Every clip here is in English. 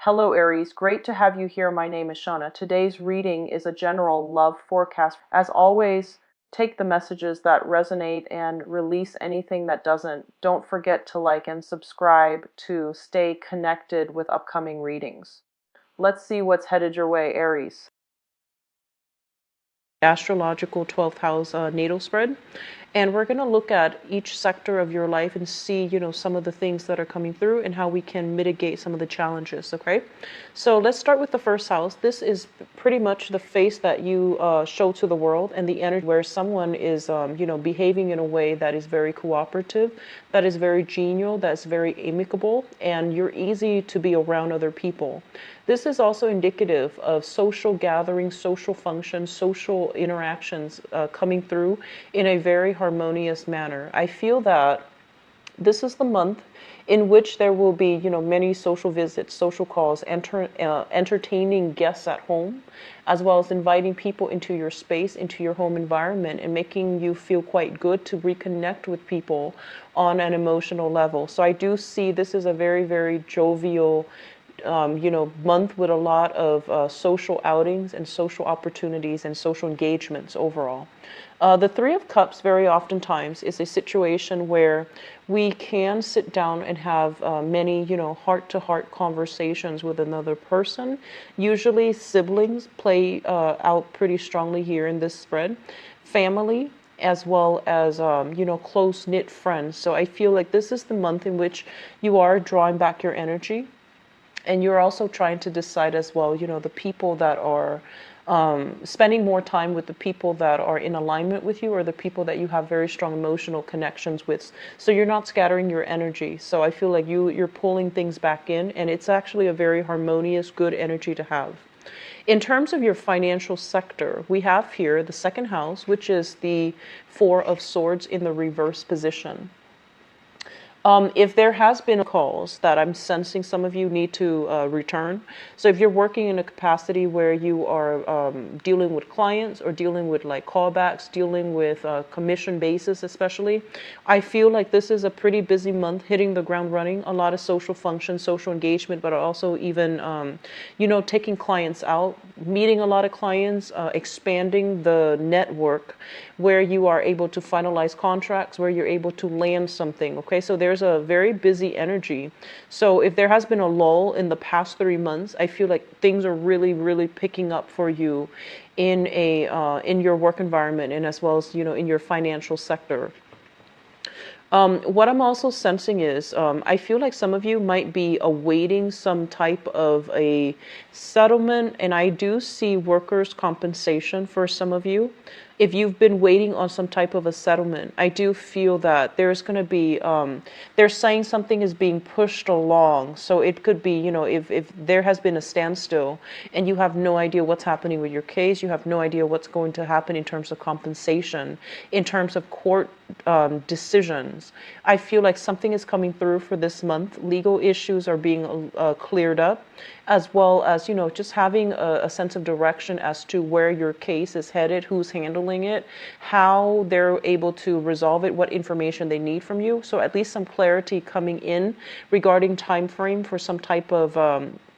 Hello Aries, great to have you here. My name is Shauna. Today's reading is a general love forecast. As always, take the messages that resonate and release anything that doesn't. Don't forget to like and subscribe to stay connected with upcoming readings. Let's see what's headed your way, Aries. Astrological 12th house natal spread, and we're going to look at each sector of your life and see some of the things that are coming through and how we can mitigate some of the challenges. Okay, so let's start with the first house. This is pretty much the face that you show to the world, and the energy where someone is behaving in a way that is very cooperative, that is very genial, that's very amicable, and you're easy to be around other people. This is also indicative of social gatherings, social functions, social interactions coming through in a very harmonious manner. I feel that this is the month in which there will be, many social visits, social calls, entertaining guests at home, as well as inviting people into your space, into your home environment, and making you feel quite good to reconnect with people on an emotional level. So I do see this is a very, very jovial month with a lot of social outings and social opportunities and social engagements overall. The Three of Cups very oftentimes is a situation where we can sit down and have many, heart-to-heart conversations with another person. Usually siblings play out pretty strongly here in this spread. Family, as well as close-knit friends. So I feel like this is the month in which you are drawing back your energy. And you're also trying to decide as well, the people that are spending more time with the people that are in alignment with you, or the people that you have very strong emotional connections with. So you're not scattering your energy. So I feel like you're pulling things back in, and it's actually a very harmonious, good energy to have. In terms of your financial sector, we have here the second house, which is the Four of Swords in the reverse position. If there has been calls that I'm sensing some of you need to return. So if you're working in a capacity where you are dealing with clients or dealing with like callbacks, dealing with commission basis especially, I feel like this is a pretty busy month, hitting the ground running, a lot of social functions, social engagement, but also even, taking clients out, meeting a lot of clients, expanding the network where you are able to finalize contracts, where you're able to land something. Okay, so there's a very busy energy. So if there has been a lull in the past 3 months, I feel like things are really, really picking up for you in in your work environment, and as well as in your financial sector. What I'm also sensing is I feel like some of you might be awaiting some type of a settlement, and I do see workers' compensation for some of you. If you've been waiting on some type of a settlement, I do feel that there's going to be, they're saying something is being pushed along. So it could be, if there has been a standstill and you have no idea what's happening with your case, you have no idea what's going to happen in terms of compensation, in terms of court decisions. I feel like something is coming through for this month. Legal issues are being cleared up, as well as, just having a sense of direction as to where your case is headed, who's handling it, how they're able to resolve it, what information they need from you. So at least some clarity coming in regarding time frame for some type of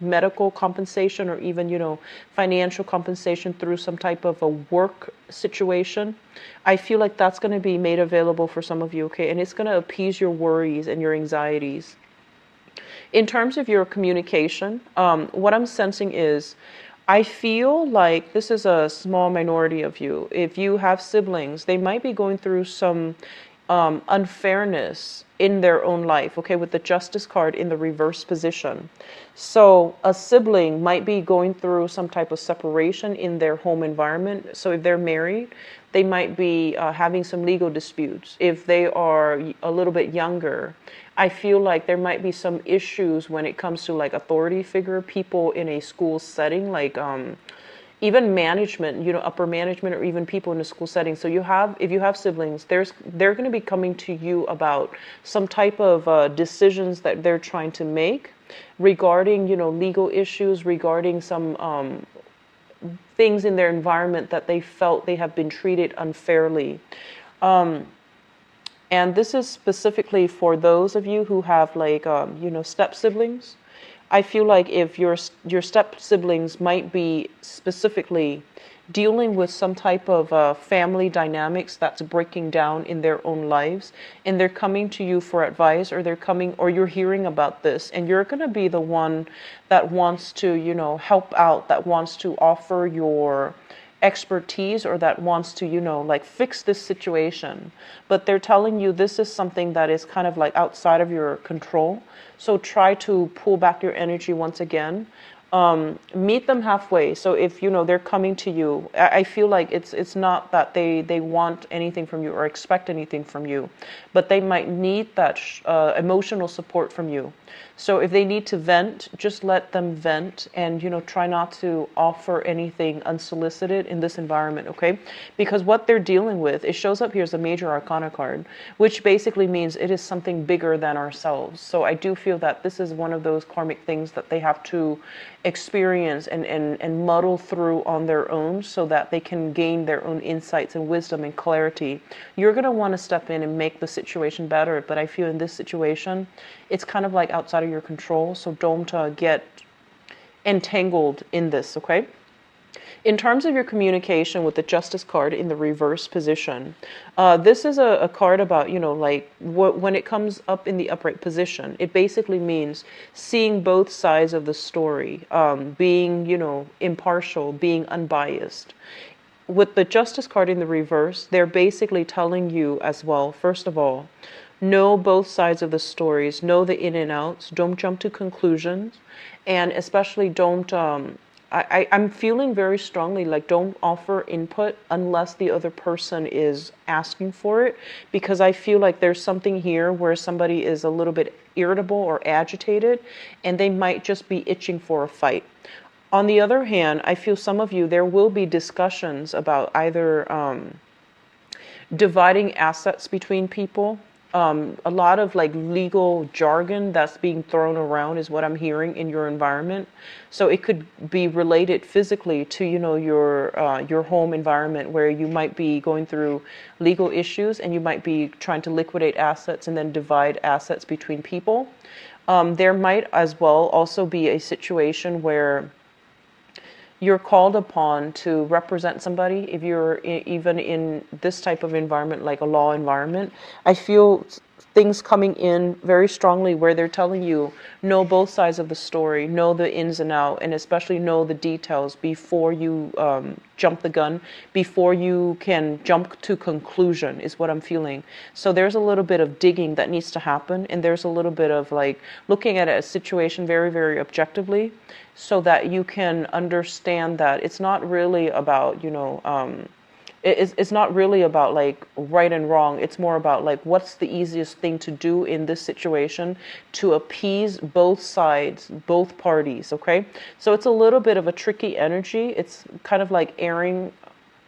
medical compensation, or even, financial compensation through some type of a work situation. I feel like that's going to be made available for some of you, okay? And it's going to appease your worries and your anxieties. In terms of your communication, what I'm sensing is, I feel like this is a small minority of you. If you have siblings, they might be going through some unfairness in their own life, okay, with the Justice card in the reverse position. So a sibling might be going through some type of separation in their home environment. So if they're married, they might be having some legal disputes. If they are a little bit younger, I feel like there might be some issues when it comes to like authority figure people in a school setting, like even management, upper management, or even people in a school setting. So if you have siblings, they're going to be coming to you about some type of decisions that they're trying to make regarding, legal issues, regarding some things in their environment that they felt they have been treated unfairly. And this is specifically for those of you who have like, step siblings. I feel like if your step siblings might be specifically dealing with some type of family dynamics that's breaking down in their own lives, and they're coming to you for advice, or they're coming, or you're hearing about this, and you're going to be the one that wants to, help out, that wants to offer your expertise, or that wants to, like fix this situation. But they're telling you this is something that is kind of like outside of your control. So try to pull back your energy once again. Meet them halfway. So if they're coming to you, I feel like it's not that they want anything from you or expect anything from you, but they might need that emotional support from you. So if they need to vent, just let them vent, and try not to offer anything unsolicited in this environment, okay? Because what they're dealing with, it shows up here as a major arcana card, which basically means it is something bigger than ourselves. So I do feel that this is one of those karmic things that they have to experience and muddle through on their own, so that they can gain their own insights and wisdom and clarity. You're going to want to step in and make the situation better, but I feel in this situation it's kind of like outside of your control, so don't get entangled in this, okay? In terms of your communication with the Justice card in the reverse position, this is a card about, like when it comes up in the upright position, it basically means seeing both sides of the story, being, impartial, being unbiased. With the Justice card in the reverse, they're basically telling you as well, first of all, know both sides of the stories, know the in and outs, don't jump to conclusions, and especially don't, I'm feeling very strongly like don't offer input unless the other person is asking for it, because I feel like there's something here where somebody is a little bit irritable or agitated, and they might just be itching for a fight. On the other hand, I feel some of you, there will be discussions about either dividing assets between people. A lot of like legal jargon that's being thrown around is what I'm hearing in your environment. So it could be related physically to your home environment, where you might be going through legal issues and you might be trying to liquidate assets and then divide assets between people. There might as well also be a situation where you're called upon to represent somebody. If you're even in this type of environment, like a law environment, I feel things coming in very strongly where they're telling you, know both sides of the story, know the ins and out, and especially know the details before you jump the gun, before you can jump to conclusion, is what I'm feeling. So there's a little bit of digging that needs to happen, and there's a little bit of like looking at a situation very, very objectively, so that you can understand that it's not really about, it's not really about like right and wrong. It's more about like what's the easiest thing to do in this situation to appease both sides, both parties, okay? So it's a little bit of a tricky energy. It's kind of like erring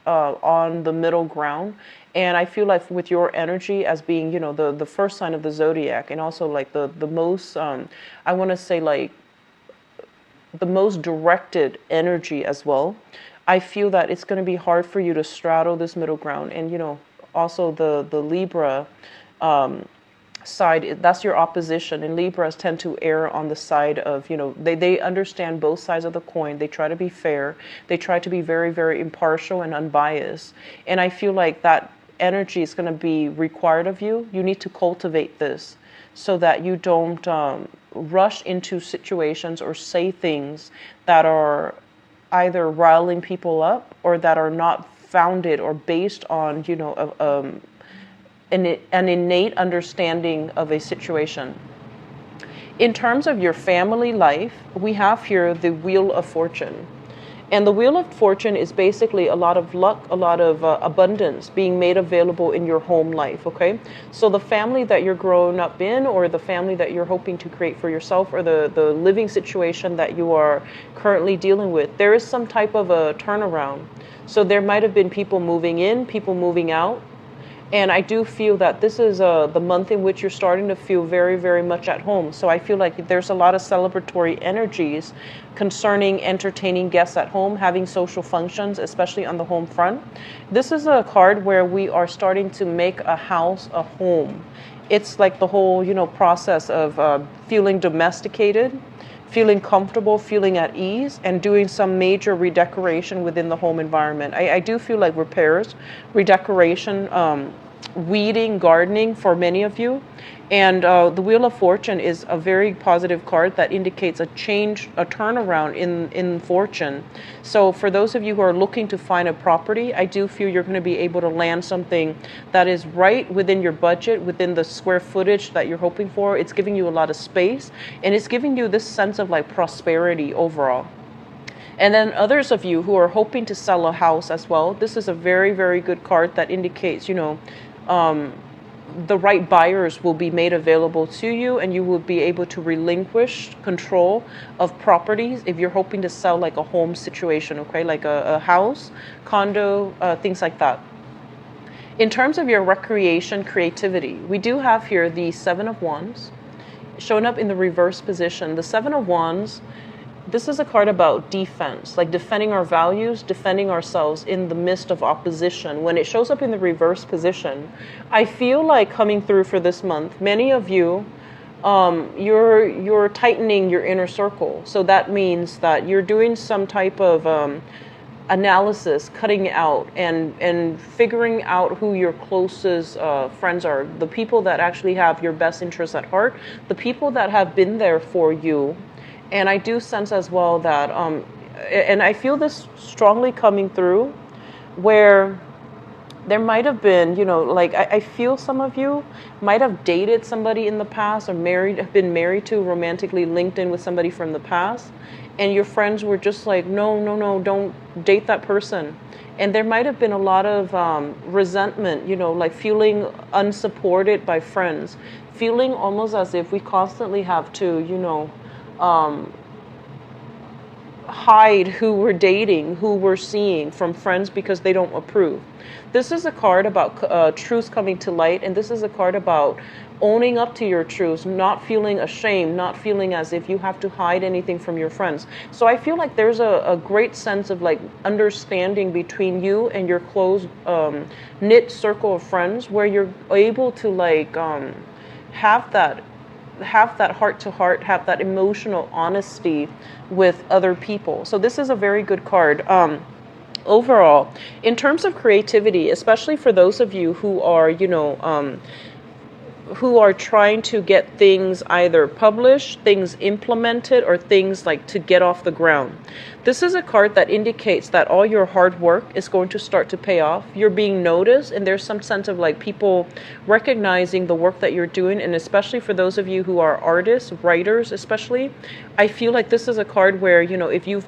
on the middle ground. And I feel like with your energy as being, the first sign of the zodiac, and also like the most, I want to say like the most directed energy as well, I feel that it's going to be hard for you to straddle this middle ground. And, also the Libra side, that's your opposition. And Libras tend to err on the side of, they understand both sides of the coin. They try to be fair. They try to be very, very impartial and unbiased. And I feel like that energy is going to be required of you. You need to cultivate this so that you don't rush into situations or say things that are either riling people up or that are not founded or based on, an innate understanding of a situation. In terms of your family life, we have here the Wheel of Fortune. And the Wheel of Fortune is basically a lot of luck, a lot of abundance being made available in your home life, okay? So the family that you're growing up in, or the family that you're hoping to create for yourself, or the living situation that you are currently dealing with, there is some type of a turnaround. So there might have been people moving in, people moving out. And I do feel that this is the month in which you're starting to feel very, very much at home. So I feel like there's a lot of celebratory energies concerning entertaining guests at home, having social functions, especially on the home front. This is a card where we are starting to make a house a home. It's like the whole, process of feeling domesticated, feeling comfortable, feeling at ease, and doing some major redecoration within the home environment. I do feel like repairs, redecoration, weeding, gardening for many of you. And the Wheel of Fortune is a very positive card that indicates a change, a turnaround in fortune. So for those of you who are looking to find a property, I do feel you're going to be able to land something that is right within your budget, within the square footage that you're hoping for. It's giving you a lot of space, and it's giving you this sense of like prosperity overall. And then others of you who are hoping to sell a house as well, this is a very, very good card that indicates, the right buyers will be made available to you, and you will be able to relinquish control of properties if you're hoping to sell like a home situation, okay, like a house, condo, things like that. In terms of your recreation, creativity, we do have here the Seven of Wands showing up in the reverse position. The Seven of Wands, this is a card about defense, like defending our values, defending ourselves in the midst of opposition. When it shows up in the reverse position, I feel like coming through for this month, many of you, you're tightening your inner circle. So that means that you're doing some type of analysis, cutting out and figuring out who your closest friends are, the people that actually have your best interests at heart, the people that have been there for you. And I do sense as well that, and I feel this strongly coming through, where there might have been, I feel some of you might have dated somebody in the past, or have been married to, romantically linked in with somebody from the past, and your friends were just like, no, don't date that person. And there might have been a lot of resentment, like feeling unsupported by friends, feeling almost as if we constantly have to, hide who we're dating, who we're seeing from friends because they don't approve. This is a card about truth coming to light, and this is a card about owning up to your truths, not feeling ashamed, not feeling as if you have to hide anything from your friends. So I feel like there's a great sense of like understanding between you and your close knit circle of friends, where you're able to like have that heart to heart, have that emotional honesty with other people. So this is a very good card. Overall, in terms of creativity, especially for those of you who are, who are trying to get things either published, things implemented, or things like to get off the ground. This is a card that indicates that all your hard work is going to start to pay off. You're being noticed, and there's some sense of like people recognizing the work that you're doing. And especially for those of you who are artists, writers especially, I feel like this is a card where, if you've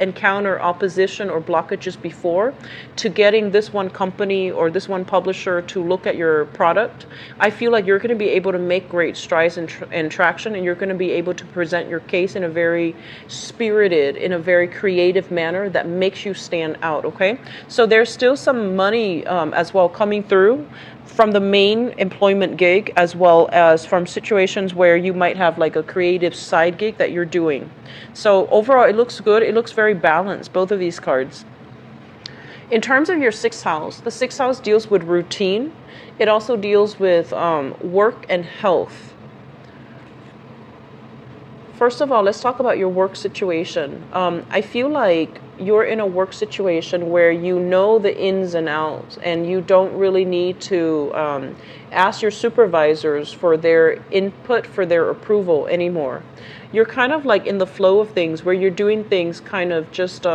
encounter opposition or blockages before to getting this one company or this one publisher to look at your product, I feel like you're going to be able to make great strides and traction, and you're going to be able to present your case in a very spirited, in a very creative manner that makes you stand out, okay? So there's still some money as well coming through from the main employment gig, as well as from situations where you might have like a creative side gig that you're doing. So overall, it looks good. It looks very balanced, both of these cards. In terms of your sixth house, the sixth house deals with routine. It also deals with work and health. First of all, let's talk about your work situation. I feel like you're in a work situation where you know the ins and outs, and you don't really need to ask your supervisors for their input, for their approval anymore. You're kind of like in the flow of things, where you're doing things kind of just,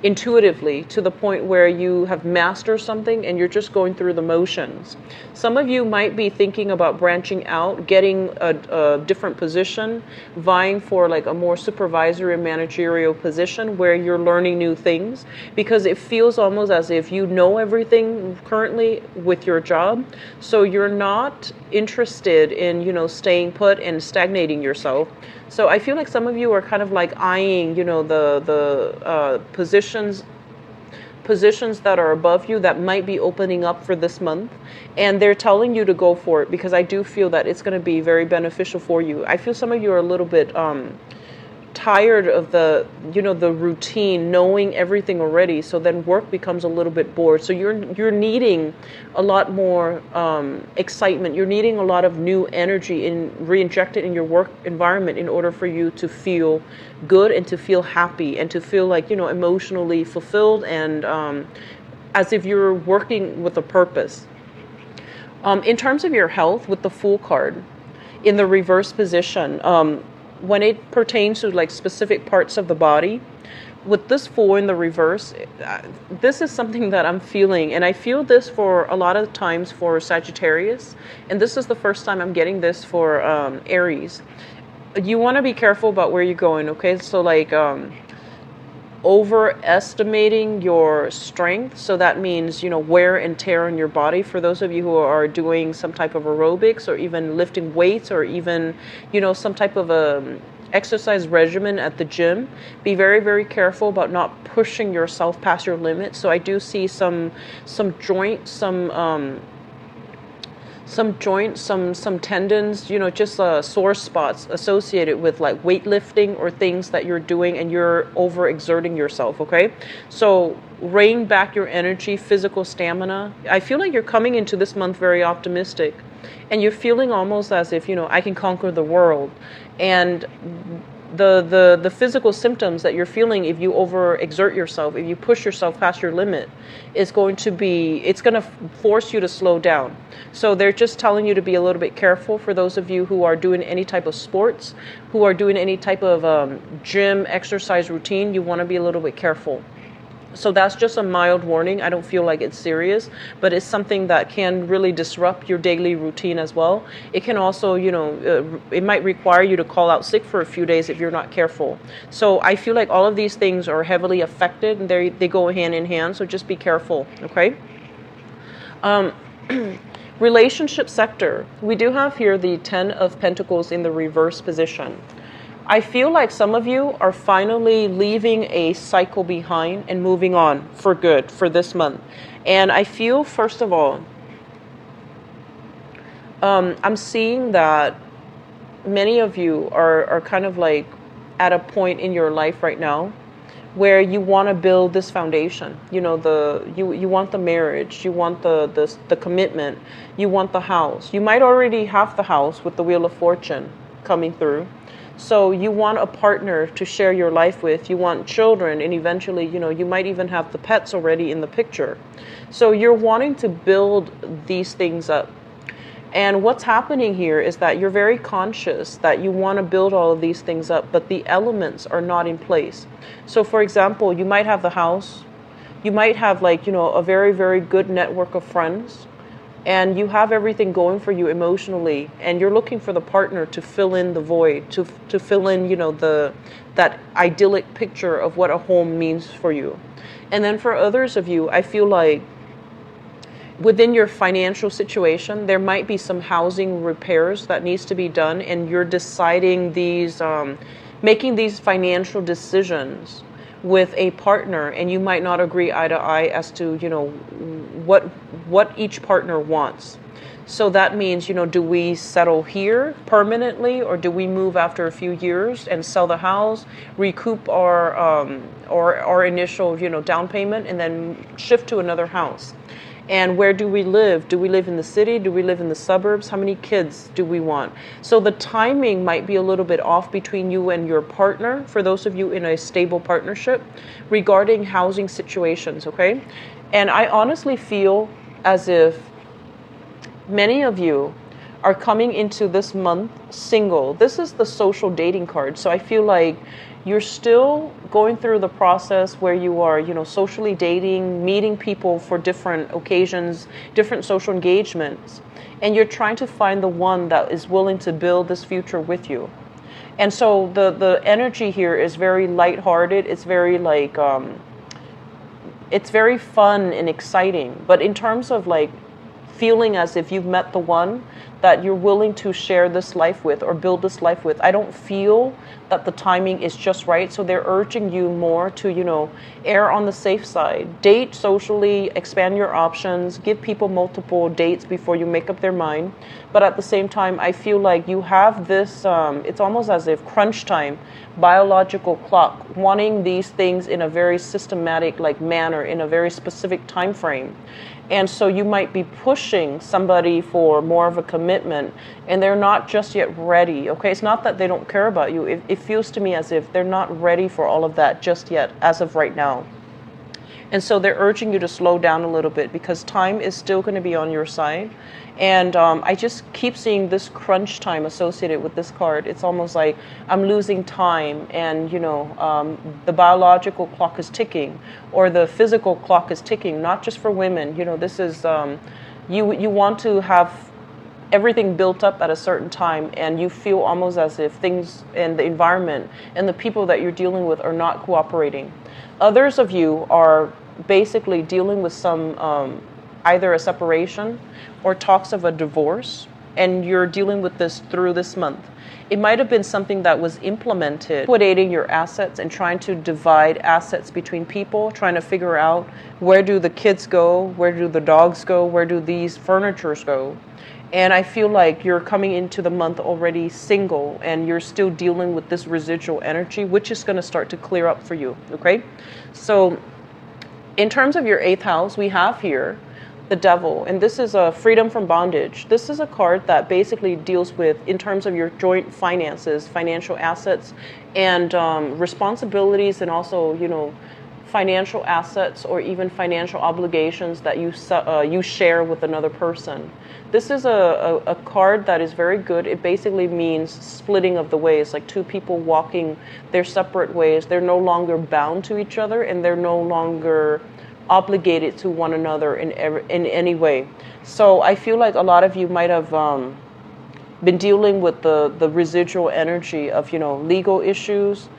intuitively, to the point where you have mastered something and you're just going through the motions. Some of you might be thinking about branching out, getting a different position, vying for like a more supervisory and managerial position where you're learning new things, because it feels almost as if you know everything currently with your job. So you're not interested in, staying put and stagnating yourself. So I feel like some of you are kind of like eyeing, the positions that are above you that might be opening up for this month, and they're telling you to go for it, because I do feel that it's going to be very beneficial for you. I feel some of you are a little bit tired of the, the routine, knowing everything already. So then work becomes a little bit bored. So you're needing a lot more excitement. You're needing a lot of new energy re-injected in your work environment in order for you to feel good and to feel happy and to feel like, emotionally fulfilled and as if you're working with a purpose. In terms of your health, with the Fool card in the reverse position, when it pertains to like specific parts of the body, with this Fool in the reverse, this is something that I'm feeling, and I feel this for a lot of times for Sagittarius, and this is the first time I'm getting this for Aries. You want to be careful about where you're going, okay? So like overestimating your strength. So that means, wear and tear on your body. For those of you who are doing some type of aerobics or even lifting weights or even, some type of exercise regimen at the gym, be very, very careful about not pushing yourself past your limit. So I do see some joints, some tendons, just sore spots associated with like weightlifting or things that you're doing and you're overexerting yourself, okay? So rein back your energy, physical stamina. I feel like you're coming into this month very optimistic and you're feeling almost as if, I can conquer the world. And the physical symptoms that you're feeling if you overexert yourself, if you push yourself past your limit, it's going to force you to slow down. So they're just telling you to be a little bit careful. For those of you who are doing any type of sports, who are doing any type of gym exercise routine, you want to be a little bit careful. So that's just a mild warning. I don't feel like it's serious, but it's something that can really disrupt your daily routine as well. It can also, it might require you to call out sick for a few days if you're not careful. So I feel like all of these things are heavily affected and they go hand in hand. So just be careful, okay? Relationship sector. We do have here the 10 of Pentacles in the reverse position. I feel like some of you are finally leaving a cycle behind and moving on for good for this month. And I feel, first of all, I'm seeing that many of you are kind of like at a point in your life right now where you want to build this foundation. You want the marriage, you want the commitment, you want the house. You might already have the house with the Wheel of Fortune coming through. So you want a partner to share your life with, you want children, and eventually, you might even have the pets already in the picture. So you're wanting to build these things up. And what's happening here is that you're very conscious that you want to build all of these things up, but the elements are not in place. So for example, you might have the house, you might have a very, very good network of friends, and you have everything going for you emotionally, and you're looking for the partner to fill in the void, to fill in, that idyllic picture of what a home means for you. And then for others of you, I feel like within your financial situation, there might be some housing repairs that needs to be done, and you're deciding making these financial decisions with a partner, and you might not agree eye to eye as to what each partner wants. So that means, do we settle here permanently, or do we move after a few years and sell the house, recoup our initial down payment, and then shift to another house? And where do we live? Do we live in the city? Do we live in the suburbs? How many kids do we want? So the timing might be a little bit off between you and your partner, for those of you in a stable partnership, regarding housing situations, okay? And I honestly feel as if many of you are coming into this month single. This is the social dating card. So I feel like you're still going through the process where you are, socially dating, meeting people for different occasions, different social engagements, and you're trying to find the one that is willing to build this future with you. And so the energy here is very lighthearted. It's very it's very fun and exciting. But in terms of feeling as if you've met the one, that you're willing to share this life with or build this life with. I don't feel that the timing is just right. So they're urging you more to, err on the safe side. Date socially, expand your options, give people multiple dates before you make up their mind. But at the same time, I feel like you have this, it's almost as if crunch time, biological clock, wanting these things in a very systematic manner, in a very specific time frame. And so you might be pushing somebody for more of a commitment and they're not just yet ready. Okay, it's not that they don't care about you. It feels to me as if they're not ready for all of that just yet as of right now. And so they're urging you to slow down a little bit because time is still going to be on your side. And I just keep seeing this crunch time associated with this card. It's almost like I'm losing time and, the biological clock is ticking or the physical clock is ticking, not just for women. This is, you want to have everything built up at a certain time and you feel almost as if things and the environment and the people that you're dealing with are not cooperating. Others of you are basically dealing with some either a separation or talks of a divorce, and you're dealing with this through this month. It might have been something that was implemented, liquidating your assets and trying to divide assets between people, trying to figure out where do the kids go, where do the dogs go, where do these furnitures go. And I feel like you're coming into the month already single and you're still dealing with this residual energy, which is going to start to clear up for you, okay? So in terms of your 8th house, we have here the Devil, and this is a freedom from bondage. This is a card that basically deals with, in terms of your joint finances, financial assets, and responsibilities, and also, financial assets or even financial obligations that you share with another person. This is a card that is very good. It basically means splitting of the ways, like two people walking their separate ways. They're no longer bound to each other and they're no longer obligated to one another in any way. So I feel like a lot of you might have been dealing with the residual energy of, legal issues,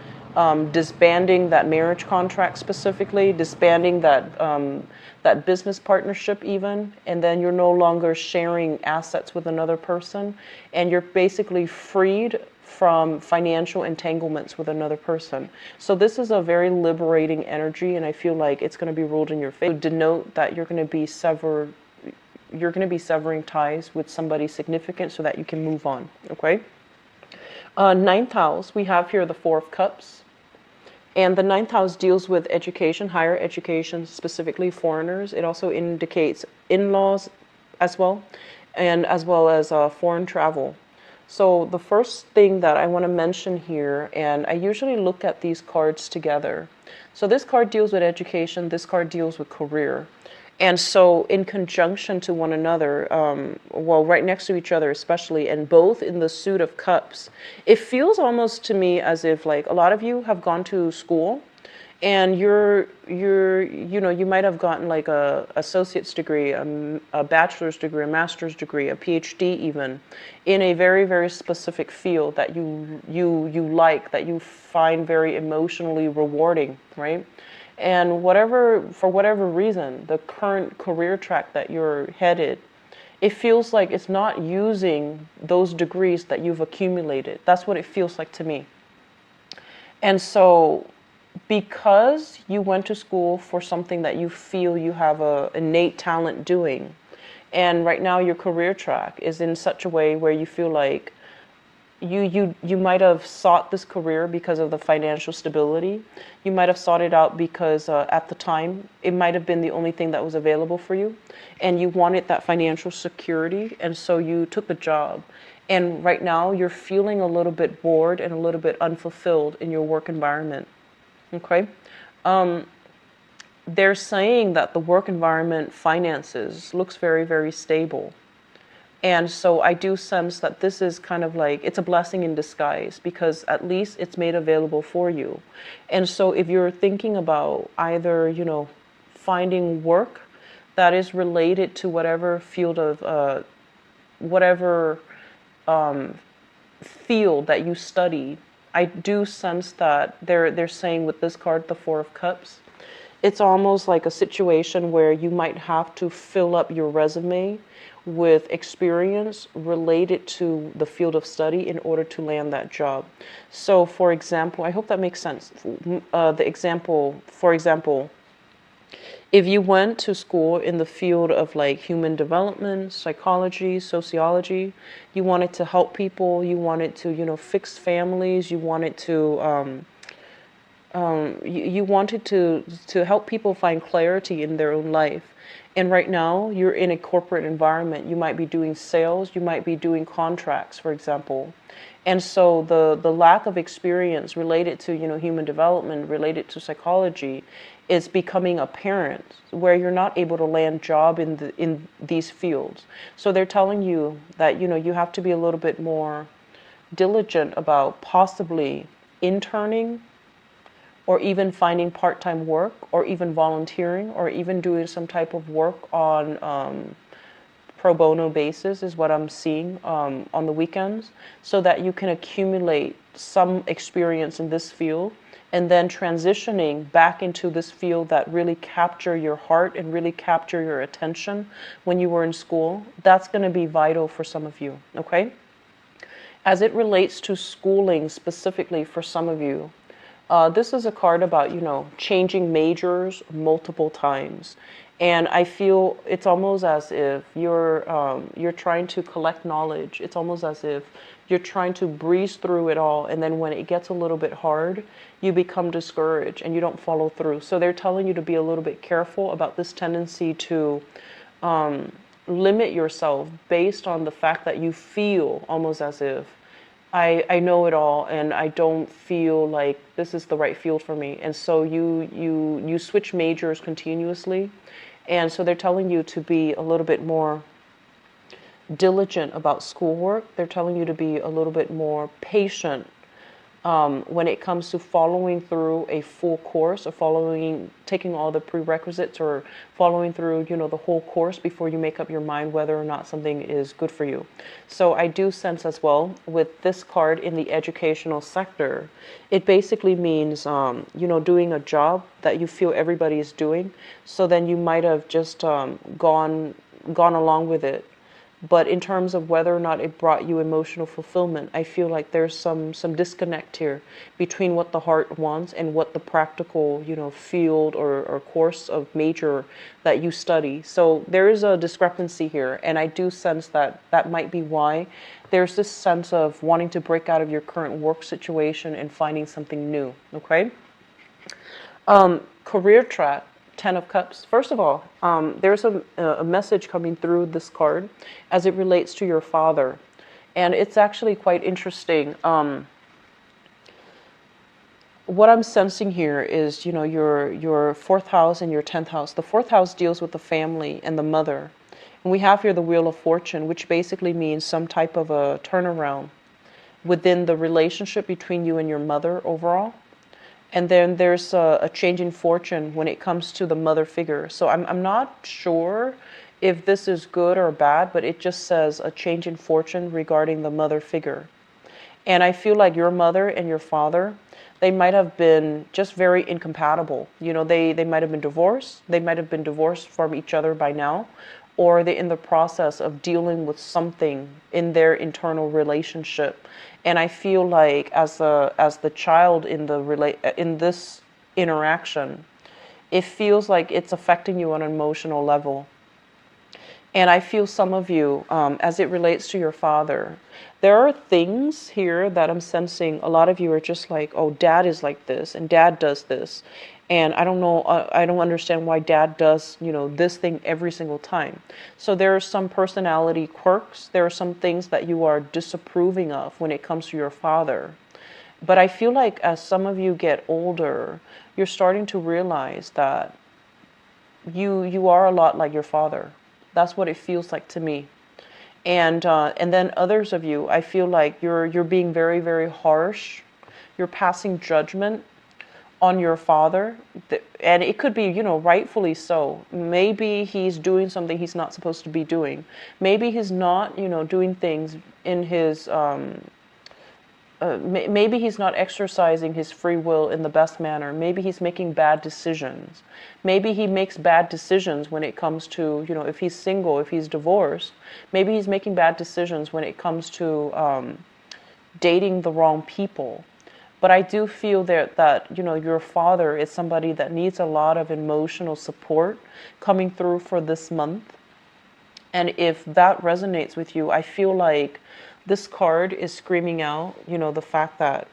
disbanding that marriage contract specifically, disbanding that business partnership even, and then you're no longer sharing assets with another person, and you're basically freed from financial entanglements with another person. So this is a very liberating energy, and I feel like it's going to be ruled in your favor. To denote that you're going to be severing ties with somebody significant so that you can move on, okay? 9th house, we have here the 4 of Cups. And the 9th house deals with education, higher education, specifically foreigners. It also indicates in-laws as well, and as well as foreign travel. So the first thing that I want to mention here, and I usually look at these cards together. So this card deals with education, this card deals with career. And so in conjunction to one another, right next to each other especially, and both in the suit of cups, it feels almost to me as if like a lot of you have gone to school and you might have gotten like a associate's degree, a bachelor's degree, a master's degree, a PhD even, in a very, very specific field that you like, that you find very emotionally rewarding, right? And for whatever reason, the current career track that you're headed, it feels like it's not using those degrees that you've accumulated. That's what it feels like to me. And so because you went to school for something that you feel you have a innate talent doing, and right now your career track is in such a way where you feel like you might have sought this career because of the financial stability. You might have sought it out because at the time it might have been the only thing that was available for you, and you wanted that financial security, and so you took the job. And right now you're feeling a little bit bored and a little bit unfulfilled in your work environment. Okay? They're saying that the work environment finances looks very, very stable. And so I do sense that this is kind of like, it's a blessing in disguise because at least it's made available for you. And so if you're thinking about either, finding work that is related to whatever field of, whatever field that you study, I do sense that they're saying with this card, the 4 of Cups, it's almost like a situation where you might have to fill up your resume with experience related to the field of study in order to land that job. So, for example, I hope that makes sense. For example, if you went to school in the field of like human development, psychology, sociology, you wanted to help people, you wanted to, fix families, you wanted to, you wanted to help people find clarity in their own life. And right now, you're in a corporate environment. You might be doing sales, you might be doing contracts, for example. And so the lack of experience related to, human development, related to psychology, is becoming apparent where you're not able to land job in these fields. So they're telling you that, you have to be a little bit more diligent about possibly interning, or even finding part-time work, or even volunteering, or even doing some type of work on pro bono basis is what I'm seeing on the weekends, so that you can accumulate some experience in this field, and then transitioning back into this field that really capture your heart and really capture your attention when you were in school. That's going to be vital for some of you, okay? As it relates to schooling specifically for some of you, this is a card about, changing majors multiple times. And I feel it's almost as if you're trying to collect knowledge. It's almost as if you're trying to breeze through it all. And then when it gets a little bit hard, you become discouraged and you don't follow through. So they're telling you to be a little bit careful about this tendency to limit yourself based on the fact that you feel almost as if I know it all and I don't feel like this is the right field for me. And so you switch majors continuously. And so they're telling you to be a little bit more diligent about schoolwork. They're telling you to be a little bit more patient when it comes to following through a full course, or taking all the prerequisites, or following through, the whole course before you make up your mind whether or not something is good for you. So I do sense as well with this card in the educational sector, it basically means, doing a job that you feel everybody is doing. So then you might have just gone along with it. But in terms of whether or not it brought you emotional fulfillment, I feel like there's some disconnect here between what the heart wants and what the practical, field or course of major that you study. So there is a discrepancy here, and I do sense that that might be why there's this sense of wanting to break out of your current work situation and finding something new, okay? Career track. 10 of Cups. First of all, there's a message coming through this card as it relates to your father. And it's actually quite interesting. What I'm sensing here is, your 4th house and your 10th house. The 4th house deals with the family and the mother. And we have here the Wheel of Fortune, which basically means some type of a turnaround within the relationship between you and your mother overall. And then there's a change in fortune when it comes to the mother figure. So I'm not sure if this is good or bad, but it just says a change in fortune regarding the mother figure. And I feel like your mother and your father, they might have been just very incompatible. They might have been divorced. They might have been divorced from each other by now, or they're in the process of dealing with something in their internal relationship. And I feel like as the child in this interaction, it feels like it's affecting you on an emotional level. And I feel some of you, as it relates to your father, there are things here that I'm sensing a lot of you are just like, oh, dad is like this and dad does this. And I don't know, I don't understand why dad does, this thing every single time. So there are some personality quirks. There are some things that you are disapproving of when it comes to your father. But I feel like as some of you get older, you're starting to realize that you are a lot like your father. That's what it feels like to me. And then others of you, I feel like you're being very, very harsh. You're passing judgment on your father, and it could be, rightfully so. Maybe he's doing something he's not supposed to be doing. Maybe he's not, doing things in his maybe he's not exercising his free will in the best manner. Maybe he's making bad decisions. Maybe he makes bad decisions when it comes to, if he's single, if he's divorced. Maybe he's making bad decisions when it comes to dating the wrong people. But I do feel that your father is somebody that needs a lot of emotional support coming through for this month. And if that resonates with you, I feel like this card is screaming out, the fact that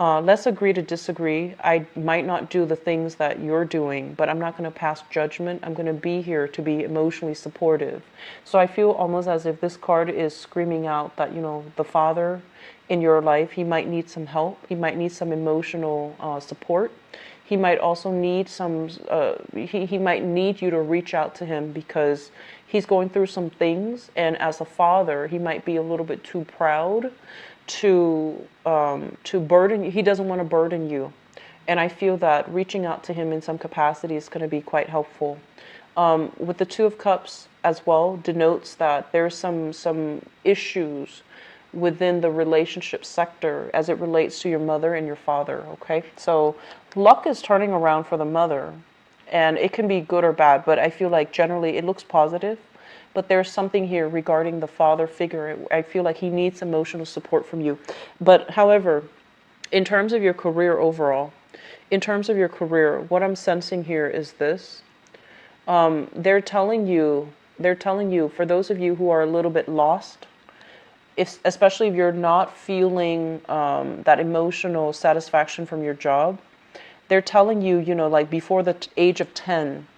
let's agree to disagree. I might not do the things that you're doing, but I'm not going to pass judgment. I'm going to be here to be emotionally supportive. So I feel almost as if this card is screaming out that, the father in your life, he might need some help. He might need some emotional support. He might also need he might need you to reach out to him because he's going through some things. And as a father, he might be a little bit too proud to burden you. He doesn't want to burden you. And I feel that reaching out to him in some capacity is going to be quite helpful. With the Two of Cups as well denotes that there's some issues within the relationship sector as it relates to your mother and your father, okay? So luck is turning around for the mother, and it can be good or bad, but I feel like generally it looks positive. But there's something here regarding the father figure. I feel like he needs emotional support from you. But however, in terms of your career overall, what I'm sensing here is this. They're telling you, for those of you who are a little bit lost, especially if you're not feeling that emotional satisfaction from your job, they're telling you, like before the age of 10,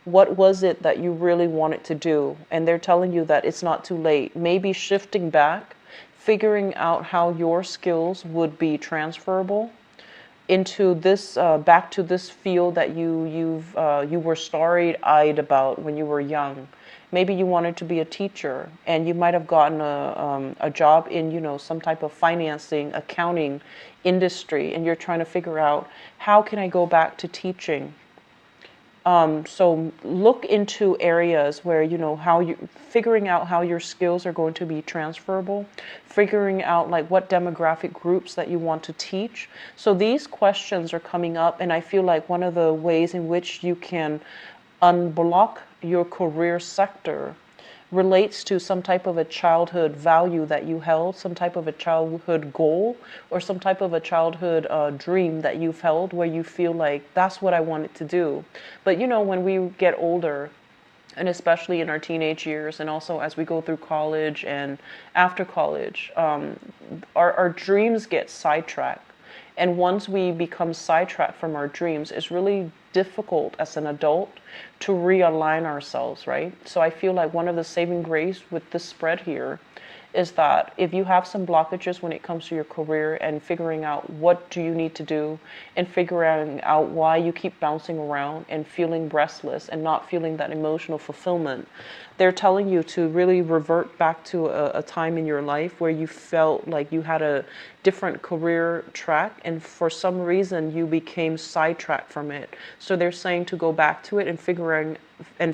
what was it that you really wanted to do? And they're telling you that it's not too late. Maybe shifting back, figuring out how your skills would be transferable into this, back to this field that you were starry-eyed about when you were young. Maybe you wanted to be a teacher, and you might have gotten a job in, some type of financing, accounting industry, and you're trying to figure out, how can I go back to teaching? So look into areas where, figuring out how your skills are going to be transferable, figuring out like what demographic groups that you want to teach. So these questions are coming up, and I feel like one of the ways in which you can unblock your career sector relates to some type of a childhood value that you held, some type of a childhood goal, or some type of a childhood dream that you've held where you feel like that's what I wanted to do. But when we get older, and especially in our teenage years, and also as we go through college and after college, our dreams get sidetracked. And once we become sidetracked from our dreams, it's really difficult as an adult to realign ourselves, right? So I feel like one of the saving grace with this spread here is that if you have some blockages when it comes to your career and figuring out what do you need to do and figuring out why you keep bouncing around and feeling restless and not feeling that emotional fulfillment, they're telling you to really revert back to a time in your life where you felt like you had a different career track and for some reason you became sidetracked from it. So they're saying to go back to it and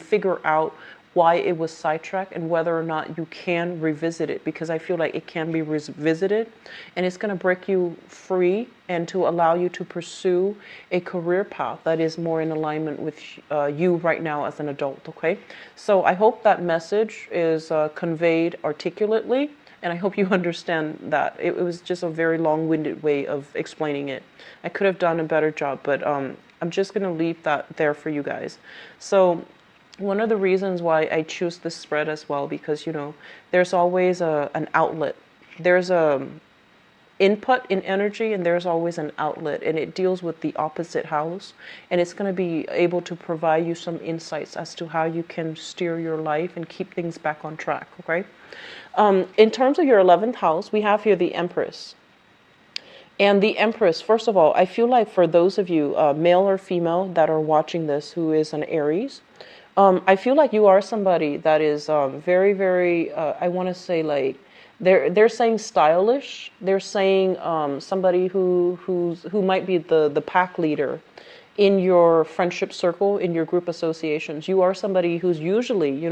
figure out why it was sidetracked and whether or not you can revisit it, because I feel like it can be revisited and it's going to break you free and to allow you to pursue a career path that is more in alignment with you right now as an adult, okay? So I hope that message is conveyed articulately, and I hope you understand that. It was just a very long-winded way of explaining it. I could have done a better job, but I'm just going to leave that there for you guys. So one of the reasons why I choose this spread as well, because, there's always an outlet. There's a input in energy and there's always an outlet, and it deals with the opposite house, and it's going to be able to provide you some insights as to how you can steer your life and keep things back on track, okay? In terms of your 11th house, we have here the Empress. And the Empress, first of all, I feel like for those of you, male or female, that are watching this who is an Aries, I feel like you are somebody that is very, very, I want to say like, they're saying stylish. They're saying somebody who might be the pack leader in your friendship circle, in your group associations. You are somebody who's usually,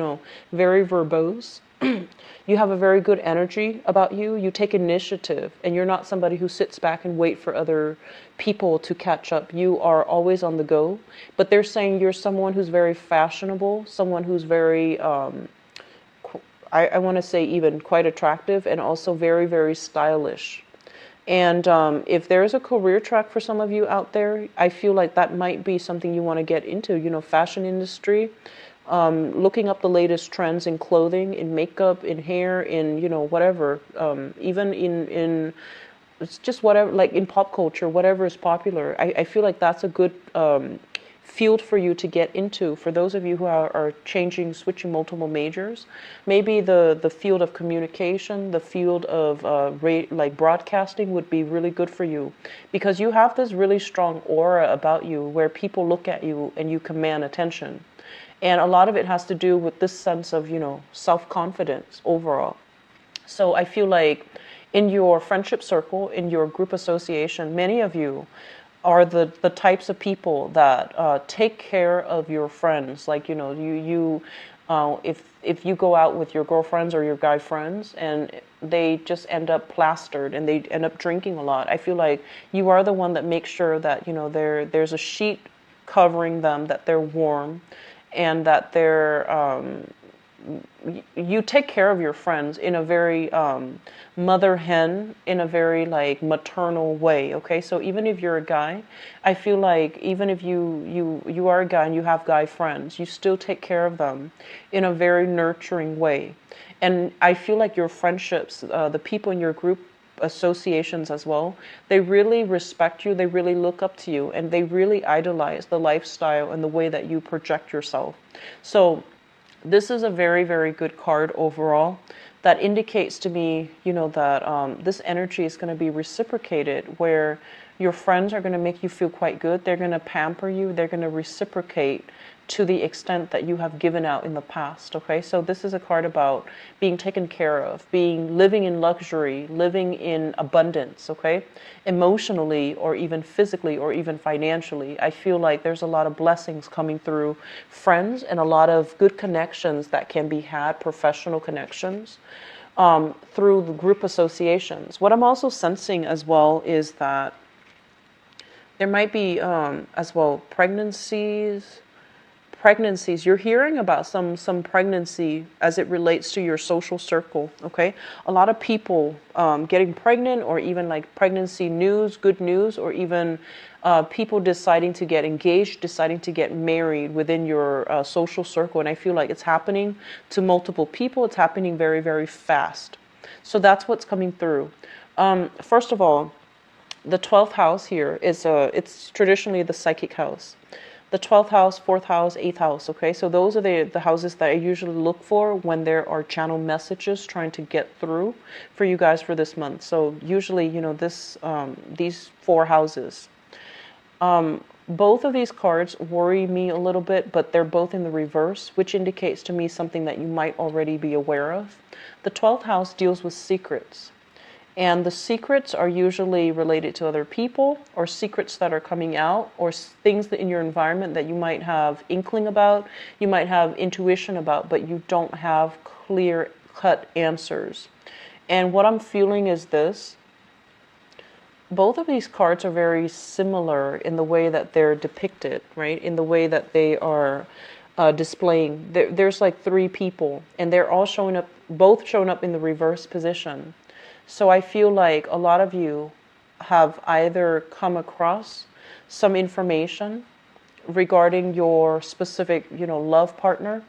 very verbose. You have a very good energy about you. You take initiative, and you're not somebody who sits back and wait for other people to catch up. You are always on the go. But they're saying you're someone who's very fashionable, someone who's very, I want to say even quite attractive, and also very, very stylish. And if there's a career track for some of you out there, I feel like that might be something you want to get into, fashion industry, looking up the latest trends in clothing, in makeup, in hair, in, whatever, even in it's just whatever, like in pop culture, whatever is popular. I feel like that's a good field for you to get into. For those of you who are switching multiple majors, maybe the field of communication, the field of like broadcasting would be really good for you, because you have this really strong aura about you where people look at you and you command attention. And a lot of it has to do with this sense of, self-confidence overall. So I feel like in your friendship circle, in your group association, many of you are the types of people that take care of your friends. Like, if you go out with your girlfriends or your guy friends and they just end up plastered and they end up drinking a lot, I feel like you are the one that makes sure that, there's a sheet covering them, that they're warm, and that you take care of your friends in a very mother hen, in a very like maternal way. Okay, so even if you're a guy, I feel like even if you are a guy and you have guy friends, you still take care of them in a very nurturing way. And I feel like your friendships, the people in your group associations as well, they really respect you, they really look up to you, and they really idolize the lifestyle and the way that you project yourself. So this is a very, very good card overall that indicates to me, that this energy is going to be reciprocated, where your friends are going to make you feel quite good. They're going to pamper you. They're going to reciprocate to the extent that you have given out in the past. Okay, so this is a card about being taken care of, living in luxury, living in abundance. Okay, emotionally or even physically or even financially, I feel like there's a lot of blessings coming through friends and a lot of good connections that can be had, professional connections, through the group associations. What I'm also sensing as well is that there might be as well pregnancies. You're hearing about some pregnancy as it relates to your social circle. Okay, a lot of people getting pregnant, or even like pregnancy news, good news, or even people deciding to get engaged, deciding to get married within your social circle. And I feel like it's happening to multiple people. It's happening very, very fast. So that's what's coming through. First of all, the 12th house here is it's traditionally the psychic house. The 12th house, 4th house, 8th house, okay? So those are the houses that I usually look for when there are channel messages trying to get through for you guys for this month. So usually, these 4 houses. Both of these cards worry me a little bit, but they're both in the reverse, which indicates to me something that you might already be aware of. The 12th house deals with secrets. And the secrets are usually related to other people, or secrets that are coming out, or things that in your environment that you might have inkling about, you might have intuition about, but you don't have clear-cut answers. And what I'm feeling is this. Both of these cards are very similar in the way that they're depicted, right? In the way that they are displaying. There's like 3 people, and they're all both showing up in the reverse position. So I feel like a lot of you have either come across some information regarding your specific, love partner.